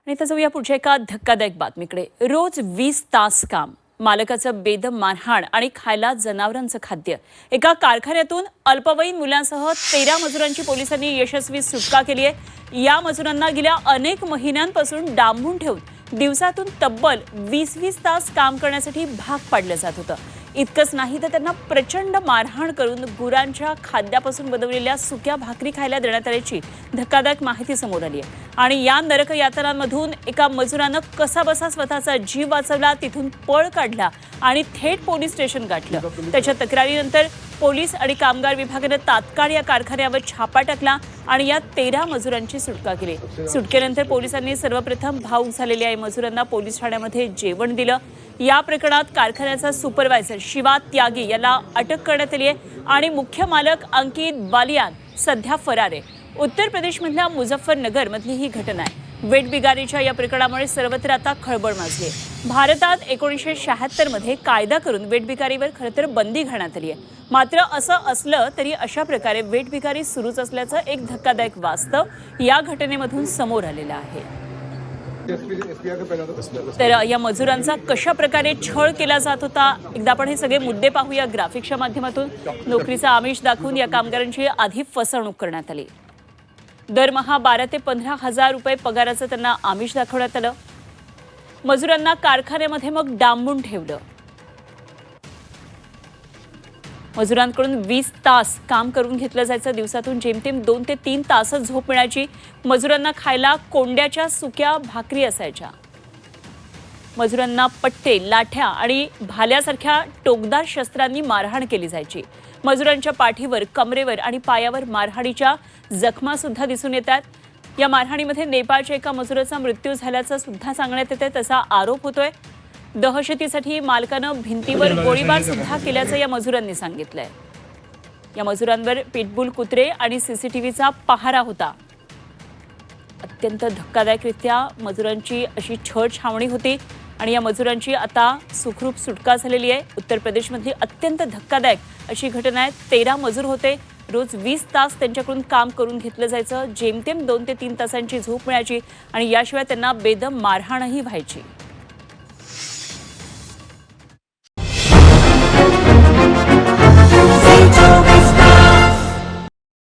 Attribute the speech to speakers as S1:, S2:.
S1: आणि आता जाऊया पुढच्या एका धक्कादायक बातमीकडे। रोज 20 तास काम, मालकाचं बेदम मारहाण आणि खायला जनावरांचं खाद्य। एका कारखान्यातून अल्पवयीन मुलांसह 13 मजुरांची पोलिसांनी यशस्वी सुटका केली आहे। या मजुरांना गेल्या अनेक महिन्यांपासून डांबून ठेवून दिवसातून तब्बल 20-20 तास काम करण्यासाठी भाग पाडलं जात होतं। इतकंच नाही तर त्यांना प्रचंड मारहाण करून गुरांच्या खाद्यापासून बनवलेल्या सुक्या भाकरी खायला देण्यात आल्याची धक्कादायक माहिती समोर आली आहे। आणि या नरक यातनांमधून एका मजुरानं कसाबसा स्वतःचा जीव वाचवला, तिथून पळ काढला आणि थेट पोलीस स्टेशन गाठलं। त्याच्या तक्रारीनंतर पोलीस आणि कामगार विभागाने तात्काळ या कारखान्यावर छापा टाकला आणि या 13 मजुरांची सुटका केली। सुटकेनंतर पोलिसांनी सर्वप्रथम भाऊक झालेल्या या मजुरांना पोलीस ठाण्यामध्ये जेवण दिलं। या प्रकरणात कारखान्याचा सुपरवायझर शिवा त्यागी याला अटक करण्यात आली आहे आणि मुख्य मालक अंकित बालियान सध्या फरार आहे। उत्तर प्रदेशमधल्या मुझफ्फरनगर मधली ही घटना आहे। वेठबिगारीच्या या प्रकरणामुळे सर्वत्र आता खळबळ माजली आहे। भारतात 1976 मध्ये कायदा करून वेठबिगारीवर खरं तर बंदी घालण्यात आली आहे। मात्र असं असलं तरी अशा प्रकारे वेठबिगारी सुरूच असल्याचं एक धक्कादायक वास्तव या घटनेमधून समोर आलेलं आहे। तर या मजुरांचा कशा प्रकारे छळ केला जात होता, एकदा आपण हे सगळे मुद्दे पाहूया ग्राफिक्सच्या माध्यमातून। नोकरीचा आमिष दाखवून या कामगारांची आधी फसवणूक करण्यात आली। दरमहा 12 ते 15 हजार रुपये पगाराचं त्यांना आमिष दाखवण्यात आलं। मजुरांना कारखान्यामध्ये मग डांबून ठेवलं। मजुरांकडून 20 तास काम करून घेतलं जायचं। दिवसातून जेमतेम 2 ते 3 तासच झोप मिळायची। मजुरांना खायला कोंड्याच्या सुक्या भाकरी असायच्या। मजुरांना पट्टे, लाठ्या आणि भाल्यासारख्या टोकदार शस्त्रांनी मारहाण केली जायची। मजुरांच्या पाठीवर, कमरेवर आणि पायावर मारहाणीच्या जखमा सुद्धा दिसून येतात। या मारहाणीमध्ये नेपाळच्या एका मजुराचा मृत्यू झाल्याचं सुद्धा सांगण्यात येते, तसा आरोप होतोय। दहशतीसाठी मालकानं भिंतीवर गोळीबार सुद्धा केल्याचं या मजुरांनी सांगितलंय। या मजुरांवर पिटबुल कुत्रे आणि सीसीटीव्हीचा पहारा होता। अत्यंत धक्कादायकरित्या मजुरांची अशी छळछावणी होती आणि या मजुरांची आता सुखरूप सुटका झालेली आहे। उत्तर प्रदेशमधली अत्यंत धक्कादायक अशी घटना आहे। 13 मजूर होते। रोज 20 तास त्यांच्याकडून काम करून घेतलं जायचं। जेमतेम 2 ते 3 तासांची झोप मिळायची आणि याशिवाय त्यांना बेदम मारहाणही व्हायची।